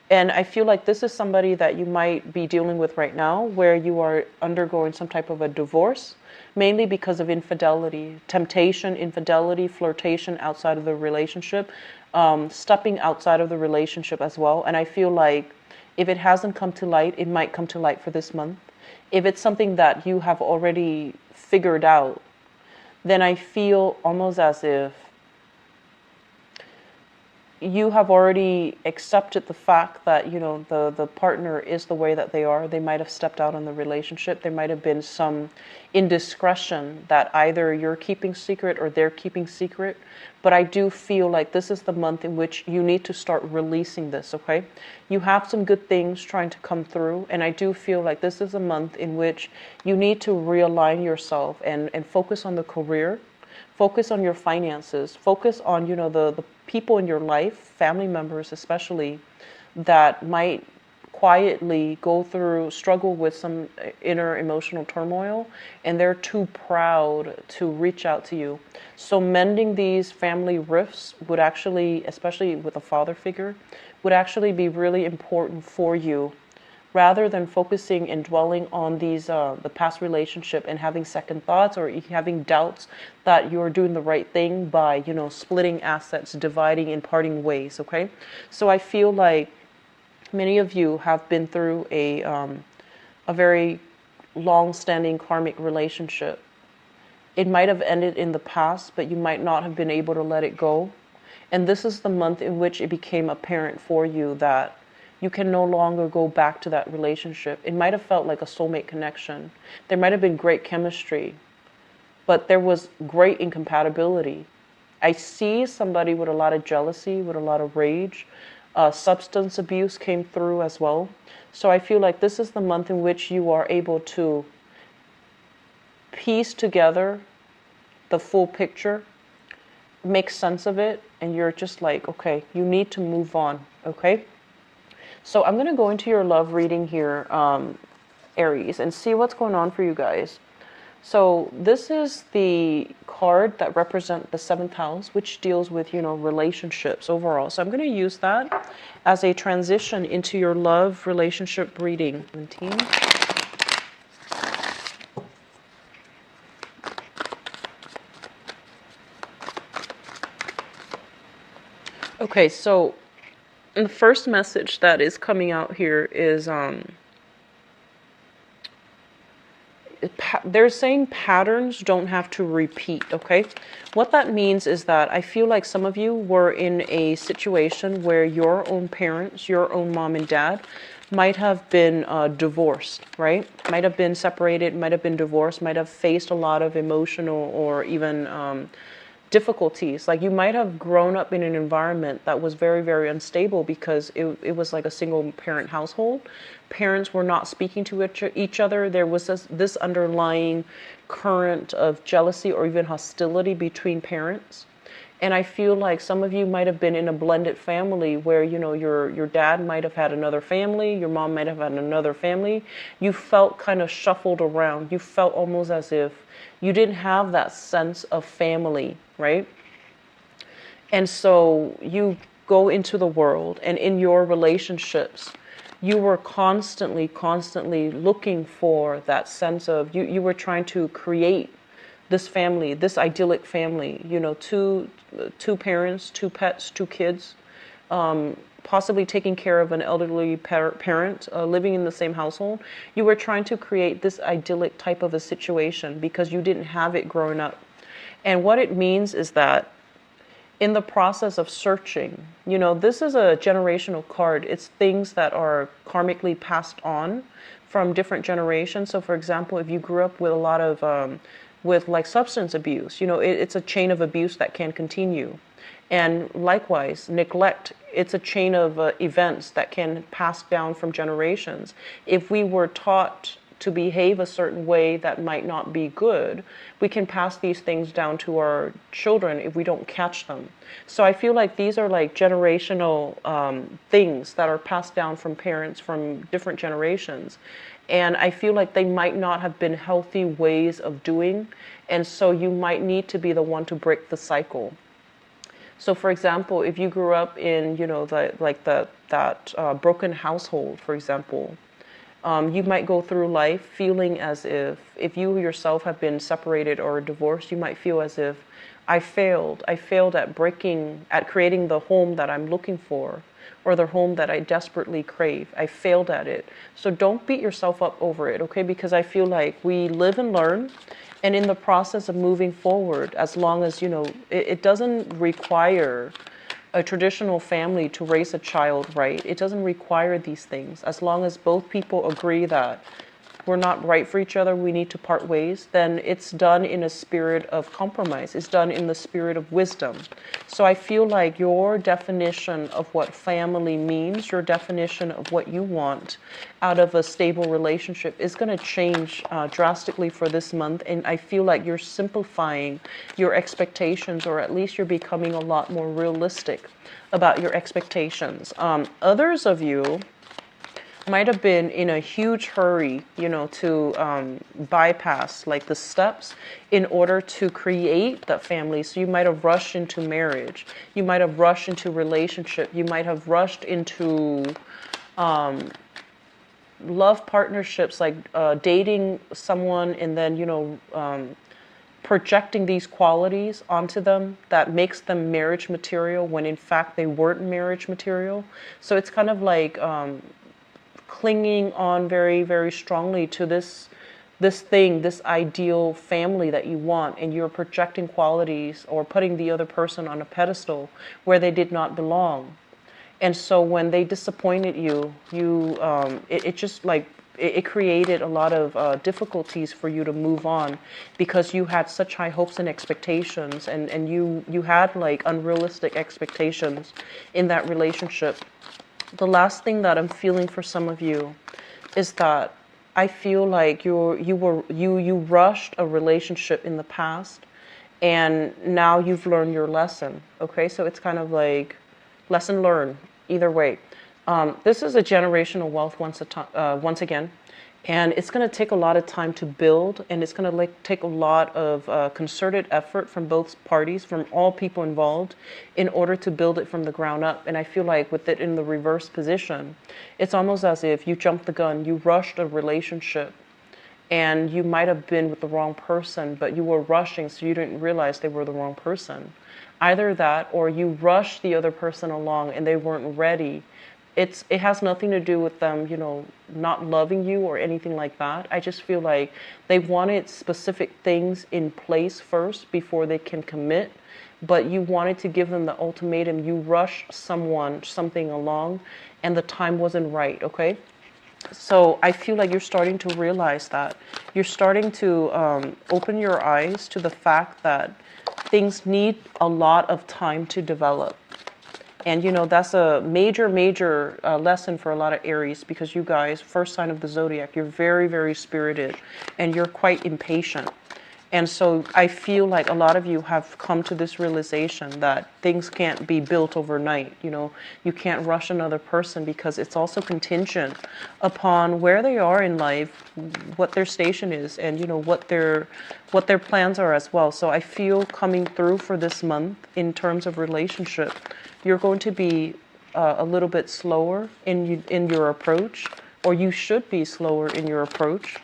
And I feel like this is somebody that you might be dealing with right now, where you are undergoing some type of a divorce, mainly because of infidelity, temptation, infidelity, flirtation outside of the relationship, stepping outside of the relationship as well. And I feel like if it hasn't come to light, it might come to light for this month. If it's something that you have already figured out, then I feel almost as if you have already accepted the fact that, you know, the partner is the way that they are. They might have stepped out on the relationship. There might have been some indiscretion that either you're keeping secret or they're keeping secret. But I do feel like this is the month in which you need to start releasing this, okay? You have some good things trying to come through, and I do feel like this is a month in which you need to realign yourself and focus on the career. Focus on your finances. Focus on, you know, the people in your life, family members especially, that might quietly struggle with some inner emotional turmoil, and they're too proud to reach out to you. So mending these family rifts would actually, especially with a father figure, would actually be really important for you, rather than focusing and dwelling on these the past relationship and having second thoughts or having doubts that you're doing the right thing by, you know, splitting assets, dividing and parting ways. Okay, so I feel like many of you have been through a very long-standing karmic relationship. It might have ended in the past, but you might not have been able to let it go. And this is the month in which it became apparent for you that you can no longer go back to that relationship. It might have felt like a soulmate connection. There might have been great chemistry, but there was great incompatibility. I see somebody with a lot of jealousy, with a lot of rage. Substance abuse came through as well. So I feel like this is the month in which you are able to piece together the full picture, make sense of it, and you're just like, okay, you need to move on, okay? So I'm going to go into your love reading here, Aries, and see what's going on for you guys. So this is the card that represents the 7th house, which deals with, you know, relationships overall. So I'm going to use that as a transition into your love relationship reading. 17. Okay, so the first message that is coming out here is they're saying patterns don't have to repeat, okay? What that means is that I feel like some of you were in a situation where your own parents, your own mom and dad, might have been divorced, right? Might have been separated, might have been divorced, might have faced a lot of emotional or even difficulties. Like you might have grown up in an environment that was very, very unstable because it was like a single parent household. Parents were not speaking to each other. There was this underlying current of jealousy or even hostility between parents. And I feel like some of you might have been in a blended family where, you know, your dad might have had another family, your mom might have had another family. You felt kind of shuffled around. You felt almost as if you didn't have that sense of family, right? And so you go into the world, and in your relationships, you were constantly looking for that sense of, you were trying to create this family, this idyllic family, you know, two parents, two pets, two kids, possibly taking care of an elderly parent, living in the same household. You were trying to create this idyllic type of a situation because you didn't have it growing up. And what it means is that in the process of searching, you know, this is a generational card. It's things that are karmically passed on from different generations. So for example, if you grew up with a lot of with like substance abuse, you know, it's a chain of abuse that can continue. And likewise, neglect, it's a chain of events that can pass down from generations. If we were taught to behave a certain way that might not be good, we can pass these things down to our children if we don't catch them. So I feel like these are like generational things that are passed down from parents from different generations. And I feel like they might not have been healthy ways of doing. And so you might need to be the one to break the cycle. So for example, if you grew up in, you know, that broken household, for example, you might go through life feeling as if you yourself have been separated or divorced, you might feel as if I failed at creating the home that I'm looking for, or the home that I desperately crave. I failed at it. So don't beat yourself up over it, okay? Because I feel like we live and learn, and in the process of moving forward, as long as, you know, it doesn't require a traditional family to raise a child right, it doesn't require these things. As long as both people agree that we're not right for each other, we need to part ways, then it's done in a spirit of compromise. It's done in the spirit of wisdom. So I feel like your definition of what family means, your definition of what you want out of a stable relationship is going to change drastically for this month. And I feel like you're simplifying your expectations, or at least you're becoming a lot more realistic about your expectations. Others of you might have been in a huge hurry, to bypass like the steps in order to create that family. So you might have rushed into marriage. You might have rushed into relationship. You might have rushed into love partnerships, like dating someone and then, projecting these qualities onto them that makes them marriage material when in fact they weren't marriage material. So it's kind of like clinging on very, very strongly to this ideal family that you want, and you're projecting qualities or putting the other person on a pedestal where they did not belong. And so when they disappointed you, it just like it created a lot of difficulties for you to move on, because you had such high hopes and expectations, and you had like unrealistic expectations in that relationship. The last thing that I'm feeling for some of you is that I feel like you rushed a relationship in the past, and now you've learned your lesson. Okay, so it's kind of like lesson learned either way. This is a generational wealth once again, and it's going to take a lot of time to build, and it's going to take a lot of concerted effort from both parties, from all people involved, in order to build it from the ground up. And I feel like with it in the reverse position, it's almost as if you jumped the gun, you rushed a relationship, and you might have been with the wrong person, but you were rushing, so you didn't realize they were the wrong person. Either that, or you rushed the other person along and they weren't ready. It has nothing to do with them, not loving you or anything like that. I just feel like they wanted specific things in place first before they can commit, but you wanted to give them the ultimatum. You rushed something along, and the time wasn't right, okay? So I feel like you're starting to realize that. You're starting to open your eyes to the fact that things need a lot of time to develop. And, that's a major, major lesson for a lot of Aries, because you guys, first sign of the zodiac, you're very, very spirited and you're quite impatient. And so I feel like a lot of you have come to this realization that things can't be built overnight. You can't rush another person, because it's also contingent upon where they are in life, what their station is, and what their plans are as well. So I feel coming through for this month in terms of relationship, you're going to be a little bit slower in your approach, or you should be slower in your approach.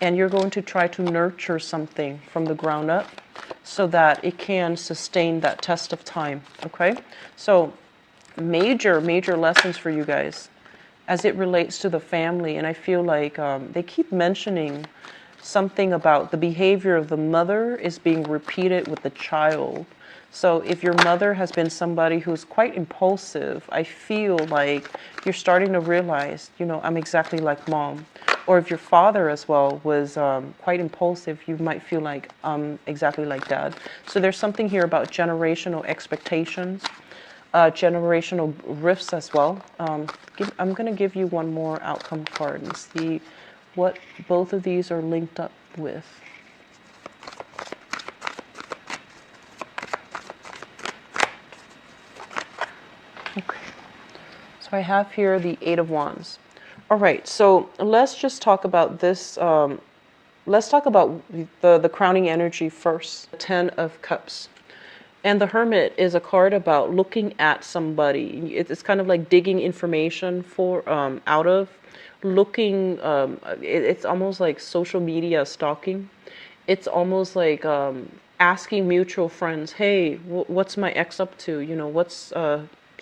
And you're going to try to nurture something from the ground up so that it can sustain that test of time, okay? So major, major lessons for you guys as it relates to the family. And I feel like they keep mentioning something about the behavior of the mother is being repeated with the child. So if your mother has been somebody who's quite impulsive, I feel like you're starting to realize, I'm exactly like mom. Or if your father as well was quite impulsive, you might feel like I'm exactly like dad. So there's something here about generational expectations, generational rifts as well. I'm going to give you one more outcome card and see what both of these are linked up with. Okay, so I have here the Eight of Wands. All right, so let's just talk about this. Let's talk about the crowning energy first. Ten of Cups. And the Hermit is a card about looking at somebody. It's kind of like digging information out of, looking, it's almost like social media stalking. It's almost like asking mutual friends, hey, what's my ex up to? What's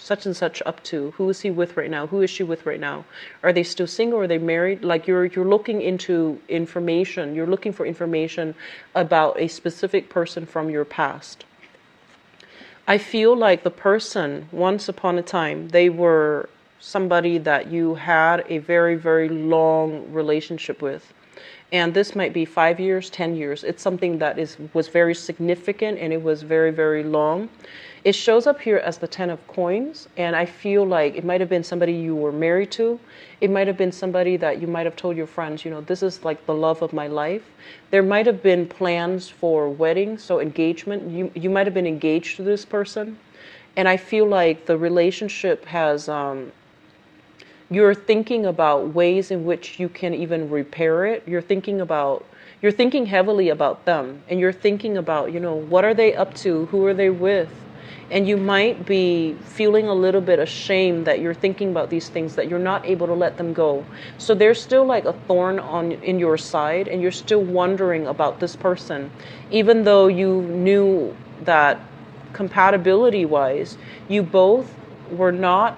such and such up to? Who is he with right now? Who is she with right now? Are they still single? Are they married? Like you're looking into information. You're looking for information about a specific person from your past. I feel like the person, once upon a time, they were somebody that you had a very, very long relationship with. And this might be 5 years, 10 years. It's something that was very significant, and it was very, very long. It shows up here as the 10 of coins, and I feel like it might have been somebody you were married to. It might have been somebody that you might have told your friends, this is like the love of my life. There might have been plans for wedding, so engagement. You might have been engaged to this person. And I feel like the relationship has, you're thinking about ways in which you can even repair it. You're thinking heavily about them, and you're thinking about, what are they up to? Who are they with? And you might be feeling a little bit ashamed that you're thinking about these things, that you're not able to let them go. So there's still like a thorn in your side, and you're still wondering about this person, even though you knew that compatibility wise, you both were not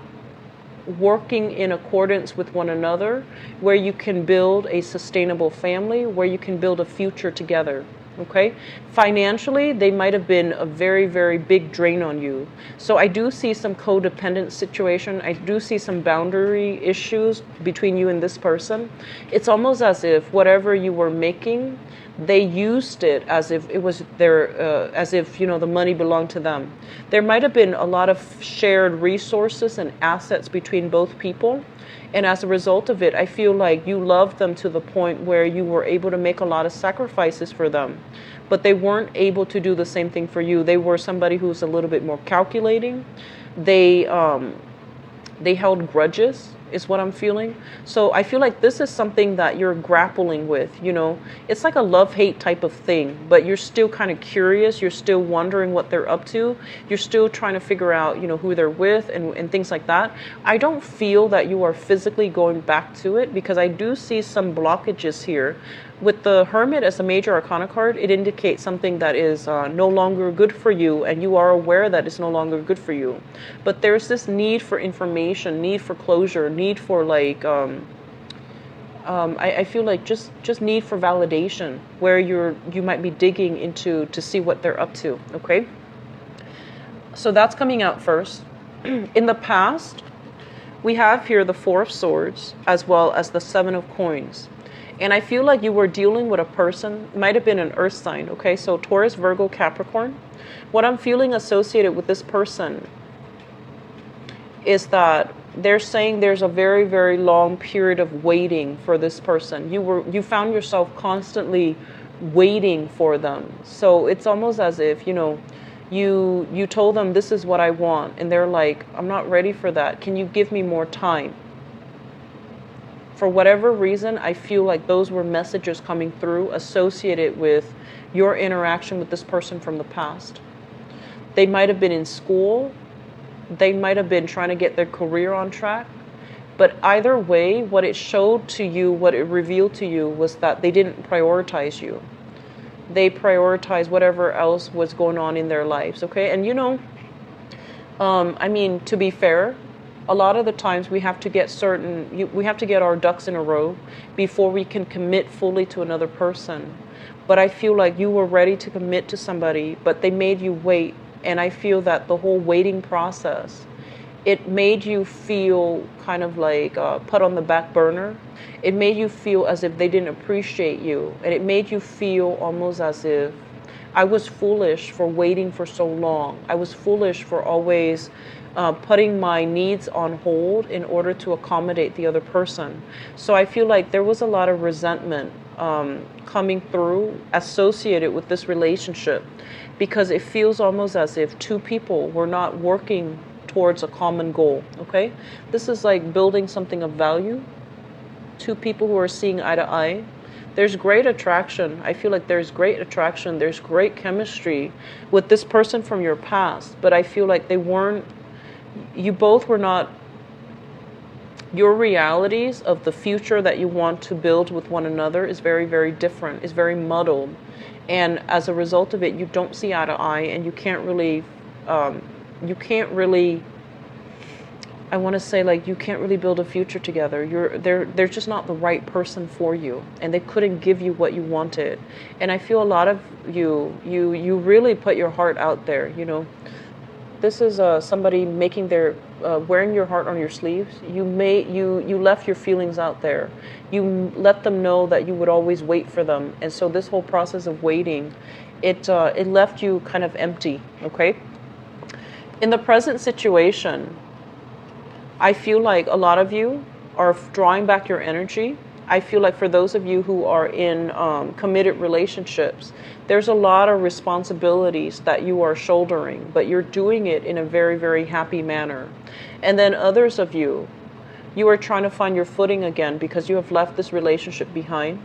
working in accordance with one another, where you can build a sustainable family, where you can build a future together. Okay, financially, they might have been a very, very big drain on you. So I do see some codependent situation. I do see some boundary issues between you and this person. It's almost as if whatever you were making, they used it as if it was as if, the money belonged to them. There might have been a lot of shared resources and assets between both people. And as a result of it, I feel like you loved them to the point where you were able to make a lot of sacrifices for them. But they weren't able to do the same thing for you. They were somebody who's a little bit more calculating. They held grudges, is what I'm feeling. So I feel like this is something that you're grappling with, It's like a love-hate type of thing, but you're still kind of curious. You're still wondering what they're up to. You're still trying to figure out, who they're with and things like that. I don't feel that you are physically going back to it, because I do see some blockages here. With the Hermit as a major arcana card, it indicates something that is no longer good for you, and you are aware that it's no longer good for you. But there's this need for information, need for closure, need for I feel like just need for validation, where you might be digging into to see what they're up to. Okay, so that's coming out first. In the past, we have here the Four of Swords as well as the Seven of Coins. And I feel like you were dealing with a person, might have been an earth sign, okay? So Taurus, Virgo, Capricorn. What I'm feeling associated with this person is that they're saying there's a very, very long period of waiting for this person. You found yourself constantly waiting for them. So it's almost as if, you told them this is what I want, and they're like, I'm not ready for that. Can you give me more time? For whatever reason, I feel like those were messages coming through associated with your interaction with this person from the past. They might have been in school. They might have been trying to get their career on track. But either way, what it showed to you, what it revealed to you, was that they didn't prioritize you. They prioritized whatever else was going on in their lives, okay? And to be fair, a lot of the times we have to get our ducks in a row before we can commit fully to another person. But I feel like you were ready to commit to somebody, but they made you wait. And I feel that the whole waiting process, it made you feel kind of like put on the back burner. It made you feel as if they didn't appreciate you. And it made you feel almost as if I was foolish for waiting for so long. I was foolish for always putting my needs on hold in order to accommodate the other person. So I feel like there was a lot of resentment coming through associated with this relationship, because it feels almost as if two people were not working towards a common goal. Okay, this is like building something of value. Two people who are seeing eye to eye. There's great attraction. I feel like there's great attraction. There's great chemistry with this person from your past, but I feel like you both were not, your realities of the future that you want to build with one another is very, very different. It's very muddled. And as a result of it, you don't see eye to eye, and you can't really, I want to say, like, you can't really build a future together. They're just not the right person for you, and they couldn't give you what you wanted. And I feel a lot of you really put your heart out there, this is somebody making their wearing your heart on your sleeves. You left your feelings out there. You let them know that you would always wait for them, and so this whole process of waiting, it left you kind of empty. Okay. In the present situation, I feel like a lot of you are drawing back your energy. I feel like for those of you who are in committed relationships, there's a lot of responsibilities that you are shouldering, but you're doing it in a very, very happy manner. And then others of you, you are trying to find your footing again because you have left this relationship behind.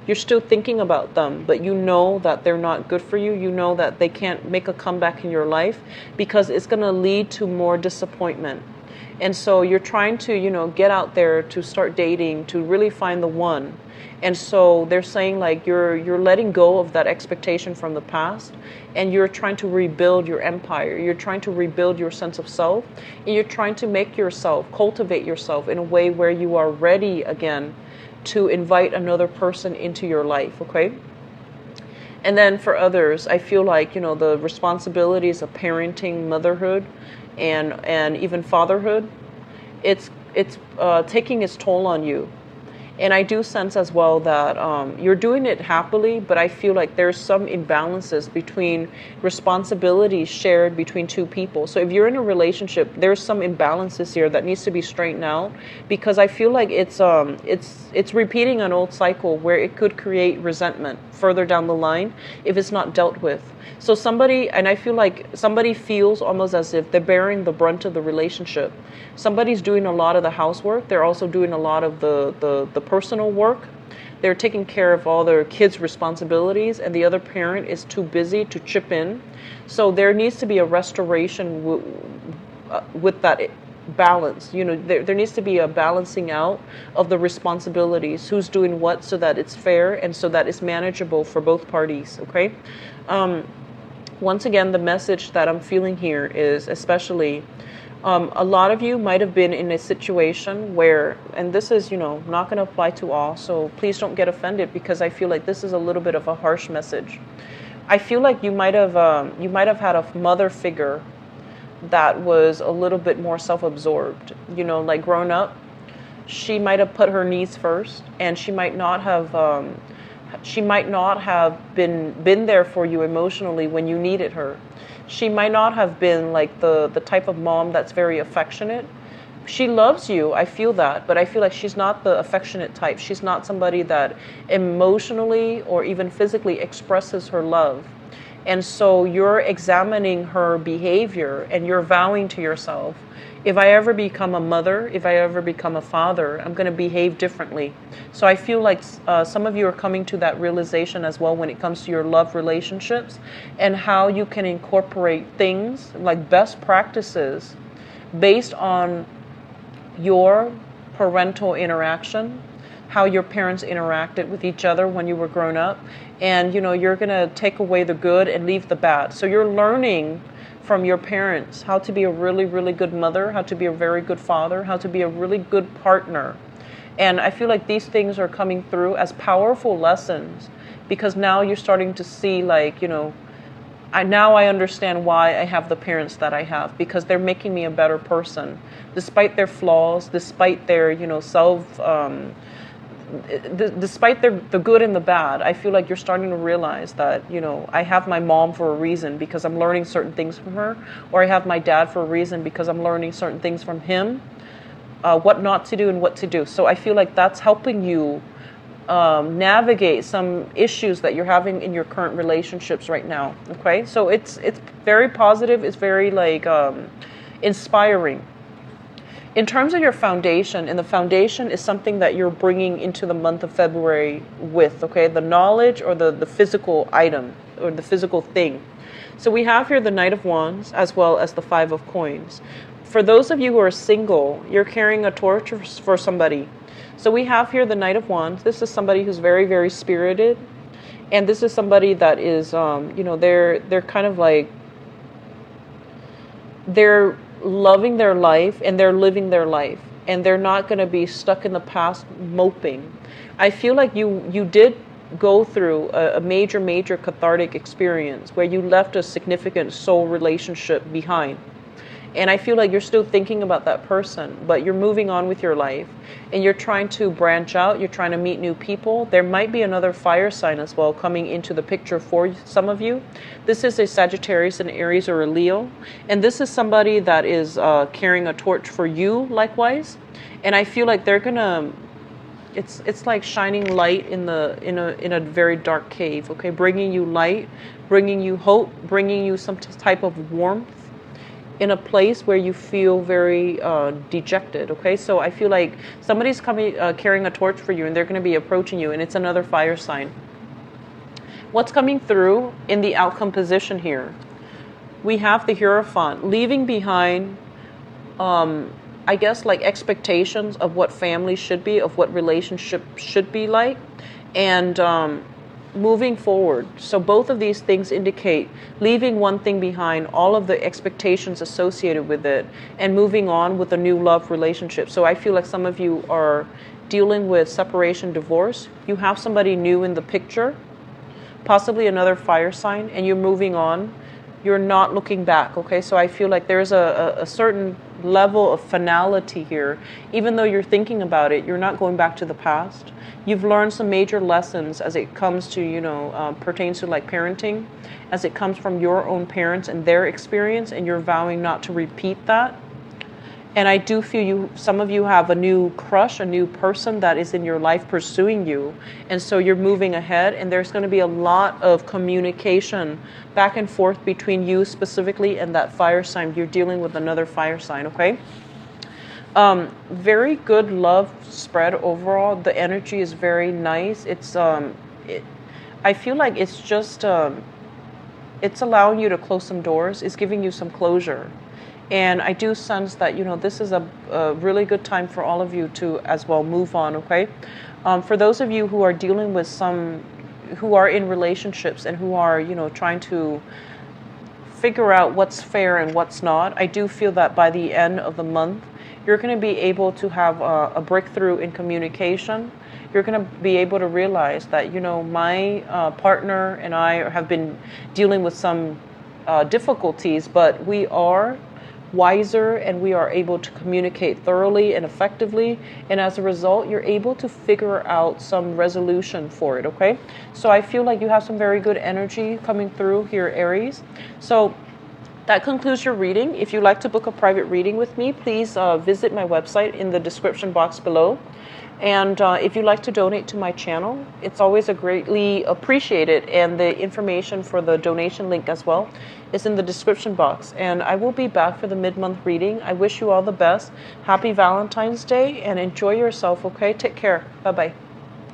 You're still thinking about them, but you know that they're not good for you. You know that they can't make a comeback in your life because it's going to lead to more disappointment. And so you're trying to, get out there to start dating, to really find the one. And so they're saying like you're letting go of that expectation from the past, and you're trying to rebuild your empire. You're trying to rebuild your sense of self, and you're trying to make yourself, cultivate yourself in a way where you are ready again to invite another person into your life, okay? And then for others, I feel like, the responsibilities of parenting, motherhood, and even fatherhood, it's taking its toll on you. And I do sense as well that you're doing it happily, but I feel like there's some imbalances between responsibilities shared between two people. So if you're in a relationship, there's some imbalances here that needs to be straightened out, because I feel like it's repeating an old cycle where it could create resentment further down the line if it's not dealt with. So I feel like somebody feels almost as if they're bearing the brunt of the relationship. Somebody's doing a lot of the housework. They're also doing a lot of the personal work. They're taking care of all their kids' responsibilities, and the other parent is too busy to chip in. So there needs to be a restoration with that balance. There needs to be a balancing out of the responsibilities, who's doing what, so that it's fair and so that it's manageable for both parties, okay? Once again, the message that I'm feeling here is especially a lot of you might have been in a situation where, and this is, not going to apply to all, so please don't get offended, because I feel like this is a little bit of a harsh message. I feel like you might have had a mother figure that was a little bit more self-absorbed. Like growing up, she might have put her needs first, and she might not have been there for you emotionally when you needed her. She might not have been like the type of mom that's very affectionate. She loves you, I feel that, but I feel like she's not the affectionate type. She's not somebody that emotionally or even physically expresses her love. And so you're examining her behavior, and you're vowing to yourself, if I ever become a mother, if I ever become a father, I'm going to behave differently. So I feel like some of you are coming to that realization as well when it comes to your love relationships, and how you can incorporate things like best practices based on your parental interaction, how your parents interacted with each other when you were grown up. And, you're going to take away the good and leave the bad. So you're learning from your parents how to be a really, really good mother, how to be a very good father, how to be a really good partner. And I feel like these things are coming through as powerful lessons, because now you're starting to see like, now I understand why I have the parents that I have, because they're making me a better person, despite their flaws, despite their, despite the good and the bad. I feel like you're starting to realize that, I have my mom for a reason, because I'm learning certain things from her, or I have my dad for a reason, because I'm learning certain things from him, what not to do and what to do. So I feel like that's helping you navigate some issues that you're having in your current relationships right now. Okay, so it's very positive. It's very inspiring. In terms of your foundation, and the foundation is something that you're bringing into the month of February with, okay, the knowledge or the physical item or the physical thing. So we have here the Knight of Wands as well as the Five of Coins. For those of you who are single, you're carrying a torch for somebody. So we have here the Knight of Wands. This is somebody who's very, very spirited. And this is somebody that is, they're kind of like, they're loving their life and they're living their life, and they're not going to be stuck in the past moping. I feel like you did go through a major cathartic experience where you left a significant soul relationship behind. And I feel like you're still thinking about that person, but you're moving on with your life and you're trying to branch out. You're trying to meet new people. There might be another fire sign as well coming into the picture for some of you. This is a Sagittarius, an Aries, or a Leo. And this is somebody that is carrying a torch for you likewise. And I feel like they're going to, it's like shining light in a very dark cave, okay? Bringing you light, bringing you hope, bringing you some type of warmth in a place where you feel very dejected, okay? So I feel like somebody's coming, carrying a torch for you, and they're going to be approaching you, and it's another fire sign. What's coming through in the outcome position here? We have the Hierophant, leaving behind, I guess, like expectations of what family should be, of what relationship should be like, and moving forward. So both of these things indicate leaving one thing behind, all of the expectations associated with it, and moving on with a new love relationship. So I feel like some of you are dealing with separation, divorce. You have somebody new in the picture, possibly another fire sign, and you're moving on. You're not looking back, okay? So I feel like there's a certain level of finality here. Even though you're thinking about it, you're not going back to the past. You've learned some major lessons as it comes to, pertains to like parenting, as it comes from your own parents and their experience, and you're vowing not to repeat that. And I do feel some of you have a new crush, a new person that is in your life pursuing you. And so you're moving ahead, and there's going to be a lot of communication back and forth between you specifically and that fire sign. You're dealing with another fire sign, okay? Very good love spread overall. The energy is very nice. It's, I feel like it's just, it's allowing you to close some doors. It's giving you some closure. And I do sense that, this is a really good time for all of you to as well move on, okay? For those of you who are dealing with who are in relationships and who are, trying to figure out what's fair and what's not, I do feel that by the end of the month, you're going to be able to have a breakthrough in communication. You're going to be able to realize that, my partner and I have been dealing with some difficulties, but we are wiser and we are able to communicate thoroughly and effectively, and as a result you're able to figure out some resolution for it, okay? So I feel like you have some very good energy coming through here, Aries. So that concludes your reading. If you'd like to book a private reading with me, please visit my website in the description box below. And if you'd like to donate to my channel, it's always greatly appreciated. And the information for the donation link as well is in the description box. And I will be back for the mid-month reading. I wish you all the best. Happy Valentine's Day and enjoy yourself, okay? Take care. Bye-bye.